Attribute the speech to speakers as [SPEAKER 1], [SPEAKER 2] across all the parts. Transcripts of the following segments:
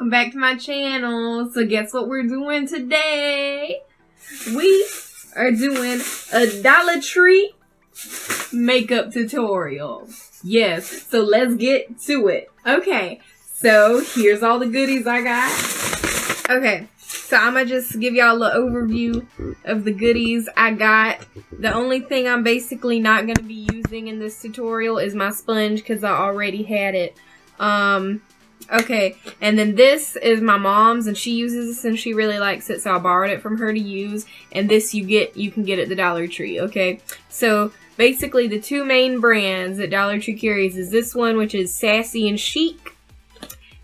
[SPEAKER 1] welcome back to my channel. So guess what we're doing today? We are doing a Dollar Tree makeup tutorial. Yes, so let's get to it. Okay, so here's all the goodies I got. Okay, so I'm gonna just give y'all an overview of the goodies I got. The only thing I'm basically not gonna be using in this tutorial is my sponge because I already had it. Okay, and then this is my mom's, and she uses this and she really likes it, so I borrowed it from her to use. And this you can get at the Dollar Tree. Okay, so basically the two main brands that Dollar Tree carries is this one, which is Sassy and Chic,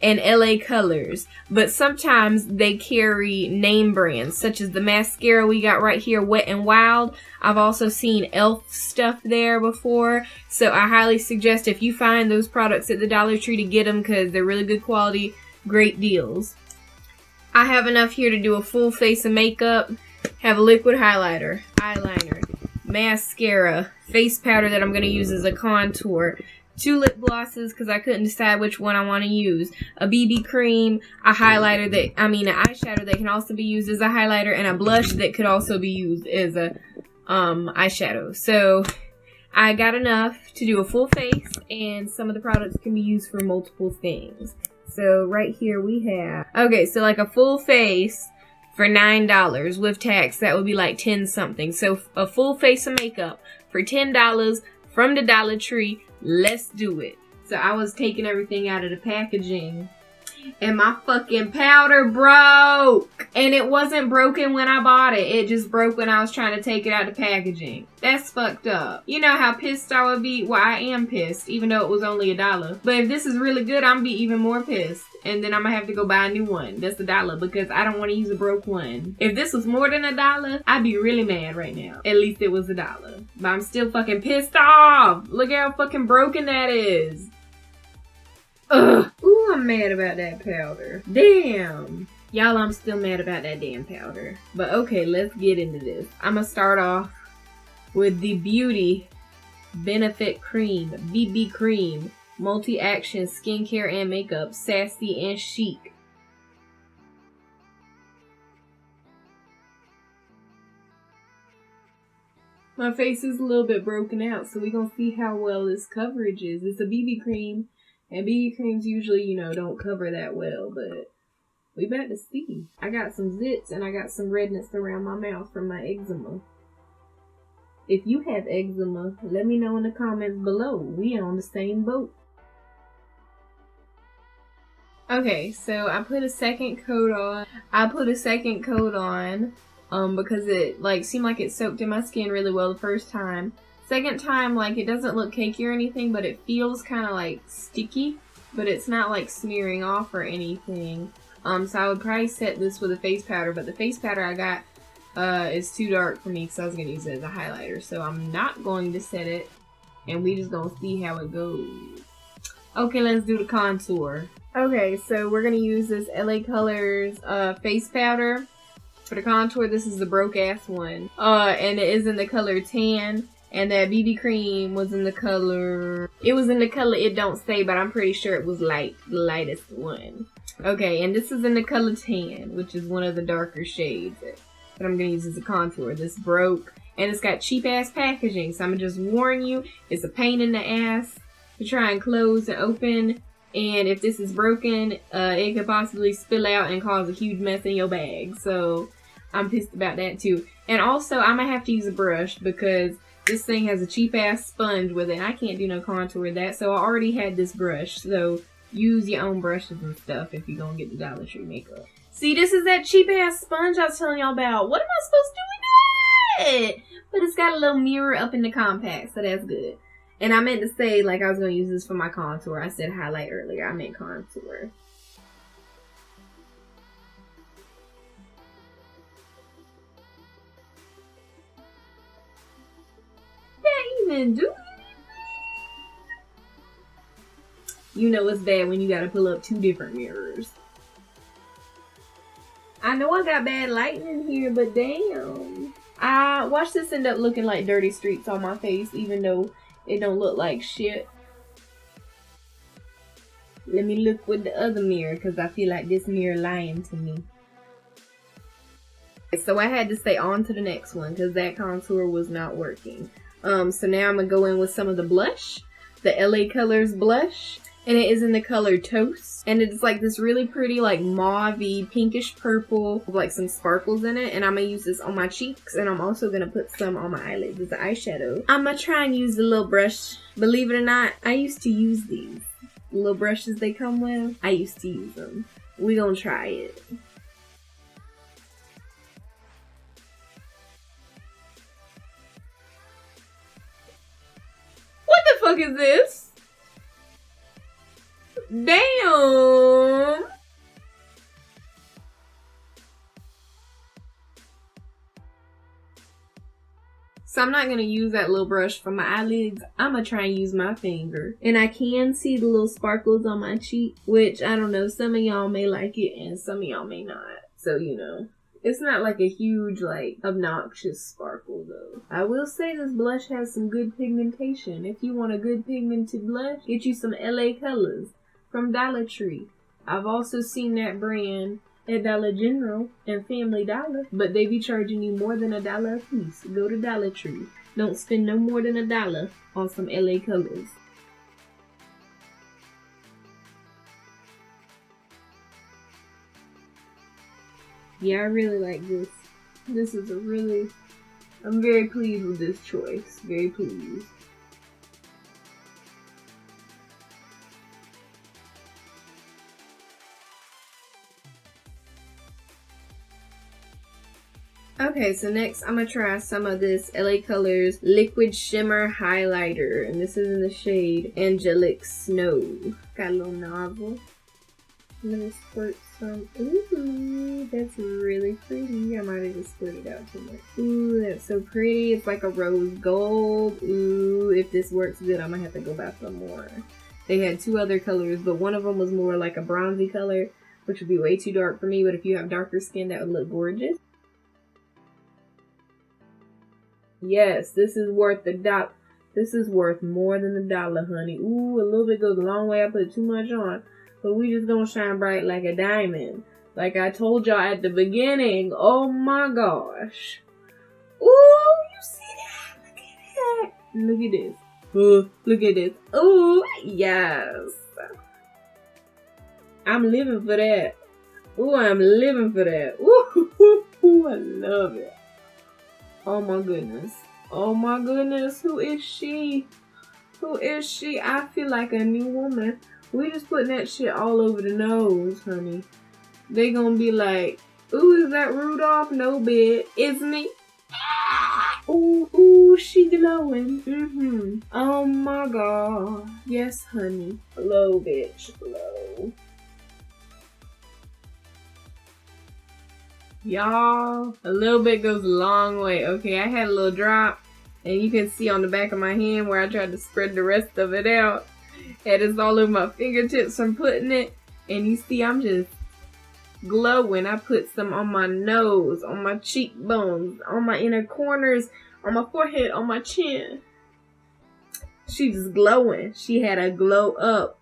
[SPEAKER 1] and LA Colors. But sometimes they carry name brands, such as the mascara we got right here, Wet n Wild. I've also seen e.l.f. stuff there before, so I highly suggest if you find those products at the Dollar Tree to get them because they're really good quality, great deals. I have enough here to do a full face of makeup. Have a liquid highlighter, eyeliner, mascara, face powder that I'm going to use as a contour, 2 lip glosses because I couldn't decide which one I want to use, a BB cream, a highlighter an eyeshadow that can also be used as a highlighter, and a blush that could also be used as a eyeshadow. So I got enough to do a full face, and some of the products can be used for multiple things. So right here we have, okay, so like a full face for $9 with tax, that would be like 10 something. So a full face of makeup for $10 from the Dollar Tree. Let's do it. So I was taking everything out of the packaging, and my fucking powder broke. And it wasn't broken when I bought it. It just broke when I was trying to take it out of the packaging. That's fucked up. You know how pissed I would be? Well, I am pissed, even though it was only $1. But if this is really good, I'm gonna be even more pissed. And then I'm gonna have to go buy a new one. That's $1 because I don't want to use a broke one. If this was more than $1, I'd be really mad right now. At least it was $1. But I'm still fucking pissed off. Look how fucking broken that is. Ugh. Ooh, I'm mad about that powder. Damn. Y'all, I'm still mad about that damn powder. But okay, let's get into this. I'm gonna start off with the Beauty Benefit Cream, BB Cream, Multi-Action Skincare and Makeup, Sassy and Chic. My face is a little bit broken out, so we're gonna see how well this coverage is. It's a BB cream, and BB creams usually, you know, don't cover that well, but we about to see. I got some zits and I got some redness around my mouth from my eczema. If you have eczema, let me know in the comments below. We on the same boat. Okay, so I put a second coat on. Because it seemed like it soaked in my skin really well the first time. Second time, it doesn't look cakey or anything, but it feels kind of sticky, but it's not smearing off or anything. So I would probably set this with a face powder, but the face powder I got is too dark for me because I was going to use it as a highlighter. So I'm not going to set it, and we just going to see how it goes. Okay, let's do the contour. Okay, so we're going to use this LA Colors face powder for the contour. This is the broke ass one. And it is in the color tan. And that BB cream was in the color, it don't say, but I'm pretty sure it was the lightest one. Okay, and this is in the color tan, which is one of the darker shades that I'm going to use as a contour. This broke, and it's got cheap ass packaging, so I'm going to just warn you, it's a pain in the ass to try and close and open. And if this is broken, it could possibly spill out and cause a huge mess in your bag. So I'm pissed about that too. And also, I'm going to have to use a brush because this thing has a cheap ass sponge with it, and I can't do no contour with that, so I already had this brush. So use your own brushes and stuff if you're gonna get the Dollar Tree makeup. See, this is that cheap ass sponge I was telling y'all about. What am I supposed to do with it? But it's got a little mirror up in the compact, so that's good. And I meant to say, I was gonna use this for my contour. I said highlight earlier, I meant contour. Even do you know it's bad when you gotta pull up 2 different mirrors. I know I got bad lighting in here, but damn. Watch this end up looking like dirty streets on my face, even though it don't look like shit. Let me look with the other mirror because I feel like this mirror lying to me. So I had to stay on to the next one because that contour was not working. So now I'm going to go in with some of the blush. The LA Colors blush. And it is in the color Toast. And it's like this really pretty like mauve-y pinkish purple with like some sparkles in it. And I'm going to use this on my cheeks. And I'm also going to put some on my eyelids as an eyeshadow. I'm going to try and use the little brush. Believe it or not, I used to use these. The little brushes they come with. I used to use them. We gonna try it. What the fuck is this? Damn! So I'm not going to use that little brush for my eyelids. I'm going to try and use my finger. And I can see the little sparkles on my cheek, which I don't know, some of y'all may like it and some of y'all may not. So, you know, it's not like a huge, like, obnoxious sparkle though. I will say this blush has some good pigmentation. If you want a good pigmented blush, get you some LA Colors from Dollar Tree. I've also seen that brand at Dollar General and Family Dollar, but they be charging you more than $1 a piece. Go to Dollar Tree. Don't spend no more than $1 on some LA Colors. Yeah, I really like this. This is I'm very pleased with this choice. Very pleased. Okay, so next I'm going to try some of this LA Colors Liquid Shimmer Highlighter. And this is in the shade Angelic Snow. Got a little nozzle. I'm going to squirt some. Ooh, that's really pretty. I might have just squirted out too much. Ooh, that's so pretty. It's like a rose gold. Ooh, if this works good, I'm going to have to go buy some more. They had 2 other colors, but one of them was more like a bronzy color, which would be way too dark for me. But if you have darker skin, that would look gorgeous. Yes, this is worth $1. This is worth more than $1, honey. Ooh, a little bit goes a long way. I put too much on. But we just gonna shine bright like a diamond. Like I told y'all at the beginning. Oh my gosh. Ooh, you see that? Look at that. Look at this. Ooh, look at this. Ooh, yes. I'm living for that. Ooh, I'm living for that. Ooh, I love it. Oh my goodness. Oh my goodness. Who is she? Who is she? I feel like a new woman. We just putting that shit all over the nose, honey. They gonna be like, ooh, is that Rudolph? No, bitch. It's me. Ooh, she glowing. Oh my god. Yes, honey. Glow, bitch. Glow. Y'all, a little bit goes a long way. Okay, I had a little drop, and you can see on the back of my hand where I tried to spread the rest of it out. And it's all over my fingertips from putting it. And you see I'm just glowing. I put some on my nose, on my cheekbones, on my inner corners, on my forehead, on my chin. She just glowing. She had a glow up.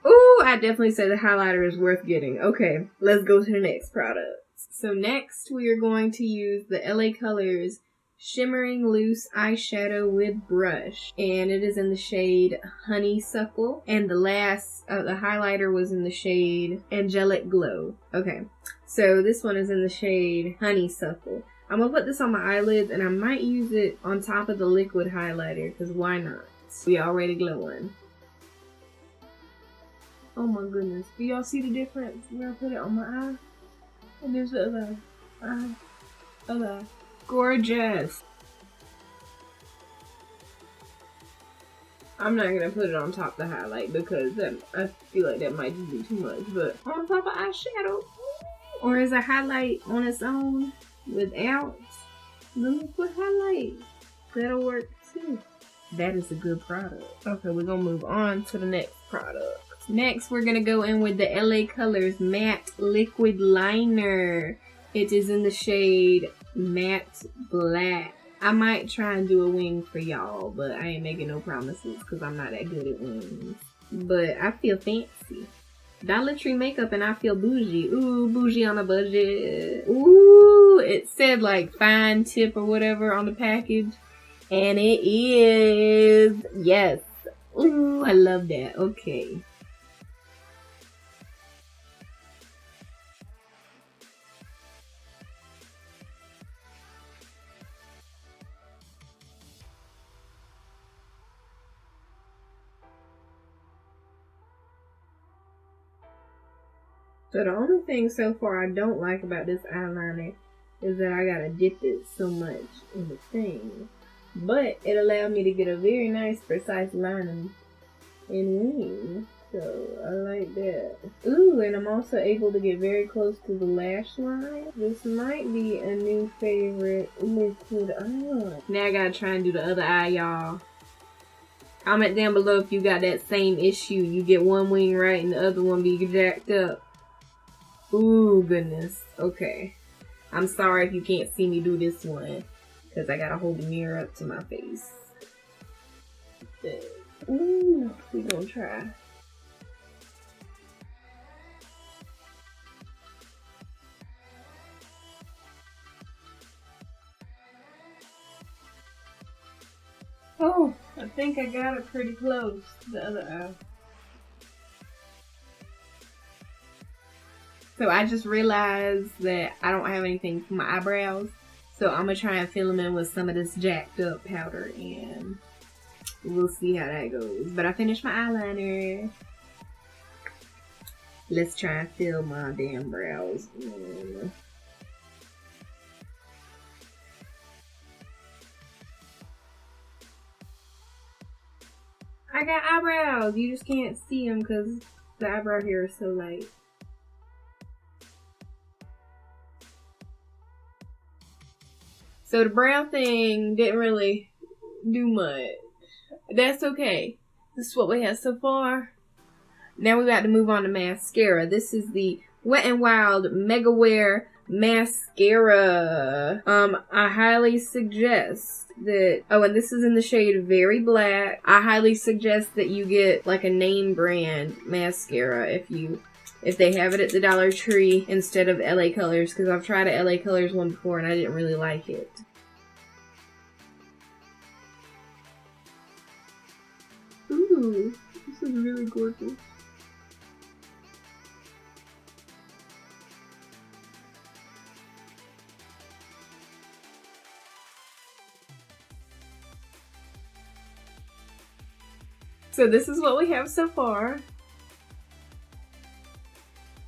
[SPEAKER 1] Ooh, I definitely say the highlighter is worth getting. Okay, let's go to the next product. So next we are going to use the LA Colors Shimmering Loose Eyeshadow with Brush. And it is in the shade Honeysuckle. And the highlighter was in the shade Angelic Glow. Okay, so this one is in the shade Honeysuckle. I'm going to put this on my eyelids and I might use it on top of the liquid highlighter because why not? We already glowing. Oh my goodness. Do y'all see the difference when I put it on my eye? And there's the other eye. Other eye. Gorgeous. I'm not gonna put it on top of the highlight because I feel like that might just be too much. But on top of eyeshadow, or as a highlight on its own without the liquid highlight, that'll work too. That is a good product. Okay, we're gonna move on to the next product. Next, we're gonna go in with the LA Colors Matte Liquid Liner. It is in the shade Matte Black. I might try and do a wing for y'all, but I ain't making no promises because I'm not that good at wings. But I feel fancy. Dollar Tree makeup and I feel bougie. Ooh, bougie on a budget. Ooh, it said like fine tip or whatever on the package. And it is. Yes. Ooh, I love that. Okay. So the only thing so far I don't like about this eyeliner is that I gotta dip it so much in the thing. But it allowed me to get a very nice precise line in wing. So I like that. Ooh, and I'm also able to get very close to the lash line. This might be a new favorite liquid eye. Now I gotta try and do the other eye, y'all. Comment down below if you got that same issue. You get one wing right and the other one be jacked up. Ooh, goodness. Okay. I'm sorry if you can't see me do this one, because I gotta hold the mirror up to my face. Ooh, we gonna try. Oh, I think I got it pretty close to the other eye. So I just realized that I don't have anything for my eyebrows. So I'm going to try and fill them in with some of this jacked up powder and we'll see how that goes. But I finished my eyeliner. Let's try and fill my damn brows in. I got eyebrows. You just can't see them because the eyebrow hair is so light. So the brown thing didn't really do much. That's okay. This is what we have so far. Now we got to move on to mascara. This is the Wet n Wild Mega Wear Mascara. I highly suggest that, and this is in the shade Very Black. I highly suggest that you get like a name brand mascara if they have it at the Dollar Tree instead of LA Colors, because I've tried a LA Colors one before and I didn't really like it. Ooh, this is really gorgeous. So this is what we have so far.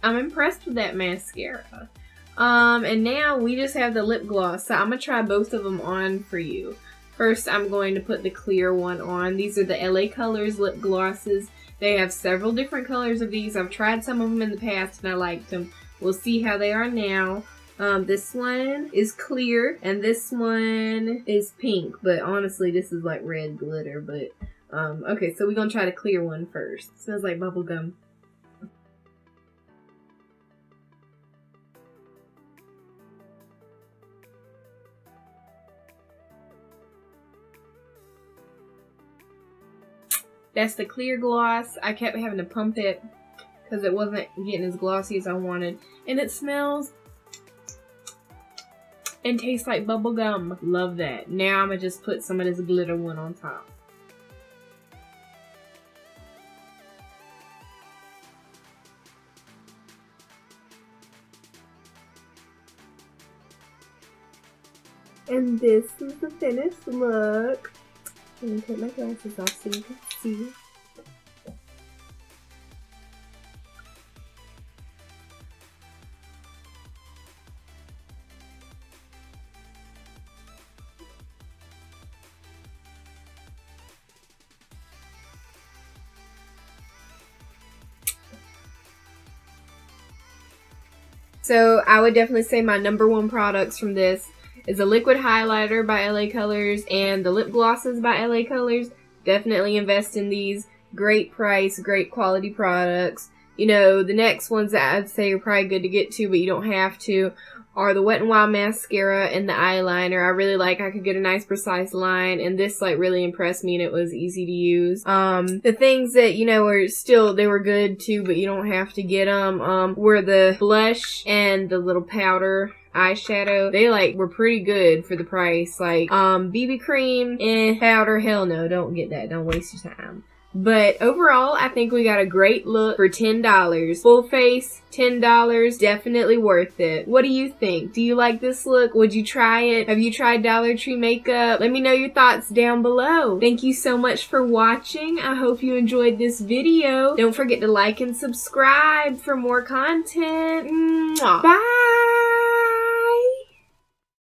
[SPEAKER 1] I'm impressed with that mascara. And now we just have the lip gloss. So I'm going to try both of them on for you. First, I'm going to put the clear one on. These are the LA Colors lip glosses. They have several different colors of these. I've tried some of them in the past and I liked them. We'll see how they are now. This one is clear and this one is pink. But honestly, this is like red glitter. But okay, so we're going to try the clear one first. It smells like bubble gum. That's the clear gloss. I kept having to pump it because it wasn't getting as glossy as I wanted. And it smells and tastes like bubble gum. Love that. Now I'm going to just put some of this glitter one on top. And this is the finished look. Let me take my glasses off so you can see. So I would definitely say my #1 products from this is a liquid highlighter by LA Colors and the lip glosses by LA Colors. Definitely invest in these. Great price, great quality products. You know, the next ones that I'd say are probably good to get to, but you don't have to, are the Wet n Wild mascara and the eyeliner. I really like, I could get a nice precise line, and this like really impressed me and it was easy to use. The things that, you know, are still, they were good too, but you don't have to get them, were the blush and the little powder eyeshadow. They like were pretty good for the price. Like BB cream and powder, hell no, don't get that, don't waste your time. But overall, I think we got a great look for $10. Full face, $10, definitely worth it. What do you think? Do you like this look? Would you try it? Have you tried Dollar Tree makeup? Let me know your thoughts down below. Thank you so much for watching. I hope you enjoyed this video. Don't forget to like and subscribe for more content. Mwah. Bye!